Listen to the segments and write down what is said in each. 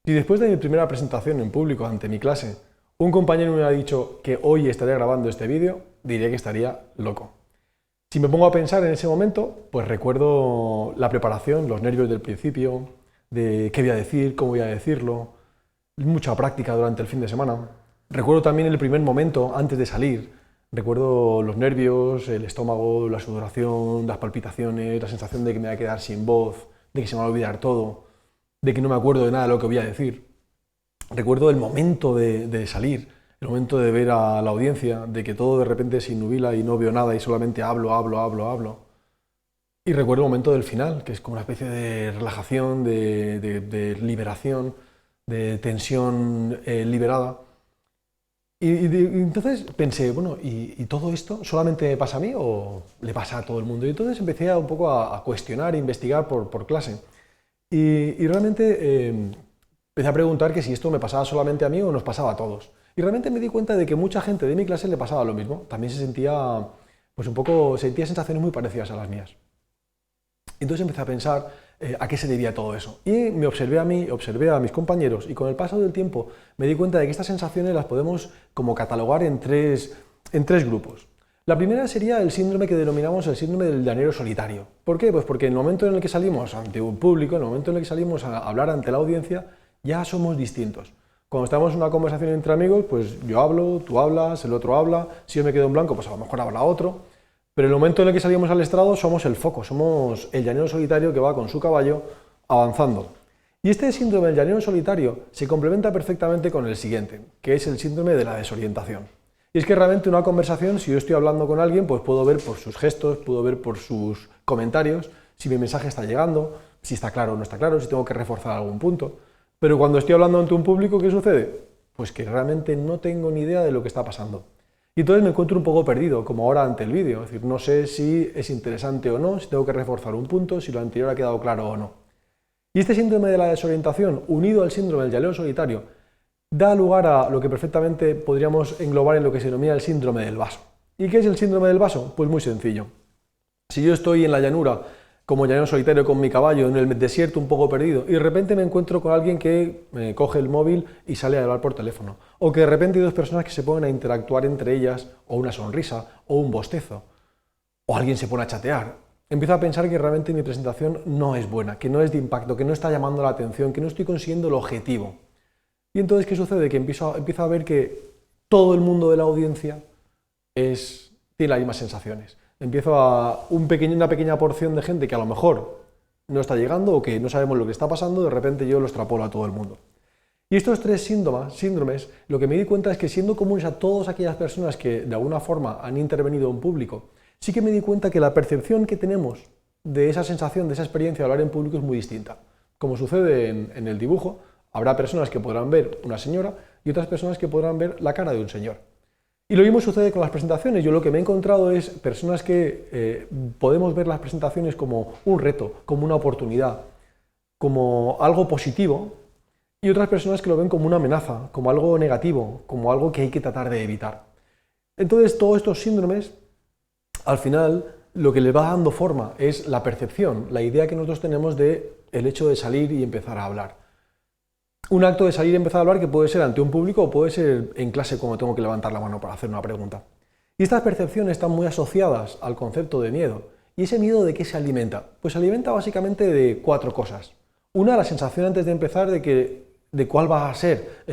Si después de mi primera presentación en público ante mi clase, un compañero me hubiera dicho que hoy estaría grabando este vídeo, diría que estaría loco. Si me pongo a pensar en ese momento, pues recuerdo la preparación, los nervios del principio, de qué voy a decir, cómo voy a decirlo, mucha práctica durante el fin de semana. Recuerdo también el primer momento antes de salir, recuerdo los nervios, el estómago, la sudoración, las palpitaciones, la sensación de que me voy a quedar sin voz, de que se me va a olvidar todo, de que no me acuerdo de nada de lo que voy a decir. Recuerdo el momento de salir, el momento de ver a la audiencia, de que todo de repente se inubila y no veo nada y solamente hablo. Y recuerdo el momento del final, que es como una especie de relajación, de liberación, de tensión liberada. Y entonces pensé, bueno, ¿y todo esto solamente me pasa a mí o le pasa a todo el mundo? Y entonces empecé un poco a cuestionar e investigar por clase. Y realmente empecé a preguntar que si esto me pasaba solamente a mí o nos pasaba a todos. Y realmente me di cuenta de que mucha gente de mi clase le pasaba lo mismo. También se sentía, pues un poco, sentía sensaciones muy parecidas a las mías. Entonces empecé a pensar a qué se debía todo eso. Y me observé a mí, observé a mis compañeros y con el paso del tiempo me di cuenta de que estas sensaciones las podemos como catalogar en tres grupos. La primera sería el síndrome que denominamos el síndrome del llanero solitario. ¿Por qué? Pues porque en el momento en el que salimos ante un público, en el momento en el que salimos a hablar ante la audiencia, ya somos distintos. Cuando estamos en una conversación entre amigos, pues yo hablo, tú hablas, el otro habla, si yo me quedo en blanco, pues a lo mejor habla otro. Pero en el momento en el que salimos al estrado somos el foco, somos el llanero solitario que va con su caballo avanzando. Y este síndrome del llanero solitario se complementa perfectamente con el siguiente, que es el síndrome de la desorientación. Y es que realmente una conversación, si yo estoy hablando con alguien, pues puedo ver por sus gestos, puedo ver por sus comentarios, si mi mensaje está llegando, si está claro o no está claro, si tengo que reforzar algún punto. Pero cuando estoy hablando ante un público, ¿qué sucede? Pues que realmente no tengo ni idea de lo que está pasando. Y entonces me encuentro un poco perdido, como ahora ante el vídeo, es decir, no sé si es interesante o no, si tengo que reforzar un punto, si lo anterior ha quedado claro o no. Y este síndrome de la desorientación, unido al síndrome del llanero solitario, da lugar a lo que perfectamente podríamos englobar en lo que se denomina el síndrome del vaso. ¿Y qué es el síndrome del vaso? Pues muy sencillo. Si yo estoy en la llanura, como llanero solitario con mi caballo, en el desierto un poco perdido, y de repente me encuentro con alguien que me coge el móvil y sale a hablar por teléfono, o que de repente hay dos personas que se ponen a interactuar entre ellas, o una sonrisa, o un bostezo, o alguien se pone a chatear, empiezo a pensar que realmente mi presentación no es buena, que no es de impacto, que no está llamando la atención, que no estoy consiguiendo el objetivo. Y entonces, ¿qué sucede? Que empiezo a ver que todo el mundo de la audiencia tiene las mismas sensaciones. Empiezo a una pequeña porción de gente que a lo mejor no está llegando o que no sabemos lo que está pasando, de repente yo lo extrapolo a todo el mundo. Y estos tres síndromes, lo que me di cuenta es que siendo comunes a todas aquellas personas que de alguna forma han intervenido en público, sí que me di cuenta que la percepción que tenemos de esa sensación, de esa experiencia de hablar en público es muy distinta. Como sucede en el dibujo, habrá personas que podrán ver una señora y otras personas que podrán ver la cara de un señor. Y lo mismo sucede con las presentaciones. Yo lo que me he encontrado es personas que podemos ver las presentaciones como un reto, como una oportunidad, como algo positivo, y otras personas que lo ven como una amenaza, como algo negativo, como algo que hay que tratar de evitar. Entonces, todos estos síndromes, al final, lo que les va dando forma es la percepción, la idea que nosotros tenemos del hecho de salir y empezar a hablar. Un acto de salir y empezar a hablar que puede ser ante un público o puede ser en clase cuando tengo que levantar la mano para hacer una pregunta. Y estas percepciones están muy asociadas al concepto de miedo. ¿Y ese miedo de qué se alimenta? Pues se alimenta básicamente de cuatro cosas. Una, la sensación antes de empezar de cuál va a ser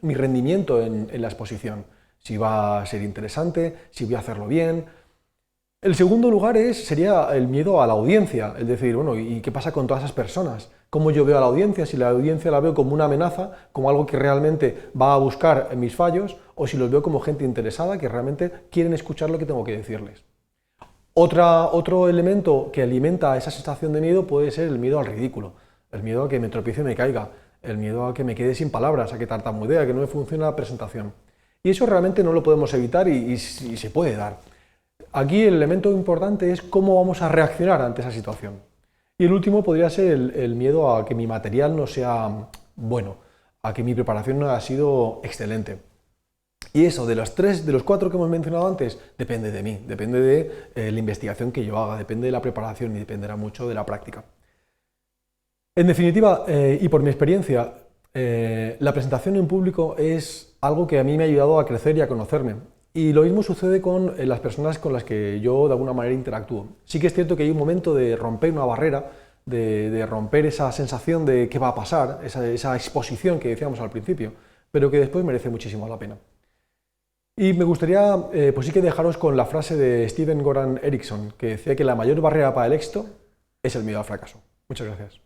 mi rendimiento en la exposición. Si va a ser interesante, si voy a hacerlo bien. El segundo lugar sería el miedo a la audiencia, es decir, bueno, ¿y qué pasa con todas esas personas? ¿Cómo yo veo a la audiencia? Si la audiencia la veo como una amenaza, como algo que realmente va a buscar mis fallos, o si los veo como gente interesada que realmente quieren escuchar lo que tengo que decirles. Otro elemento que alimenta esa sensación de miedo puede ser el miedo al ridículo, el miedo a que me tropiece y me caiga, el miedo a que me quede sin palabras, a que tartamudee, a que no me funcione la presentación. Y eso realmente no lo podemos evitar y se puede dar. Aquí el elemento importante es cómo vamos a reaccionar ante esa situación. Y el último podría ser el miedo a que mi material no sea bueno, a que mi preparación no haya sido excelente. Y eso, de los cuatro que hemos mencionado antes, depende de mí, depende de la investigación que yo haga, depende de la preparación y dependerá mucho de la práctica. En definitiva, y por mi experiencia, La presentación en público es algo que a mí me ha ayudado a crecer y a conocerme. Y lo mismo sucede con las personas con las que yo de alguna manera interactúo. Sí que es cierto que hay un momento de romper una barrera, de romper esa sensación de qué va a pasar, esa exposición que decíamos al principio, pero que después merece muchísimo la pena. Y me gustaría, pues sí que dejaros con la frase de Steven Goran Eriksson, que decía que la mayor barrera para el éxito es el miedo al fracaso. Muchas gracias.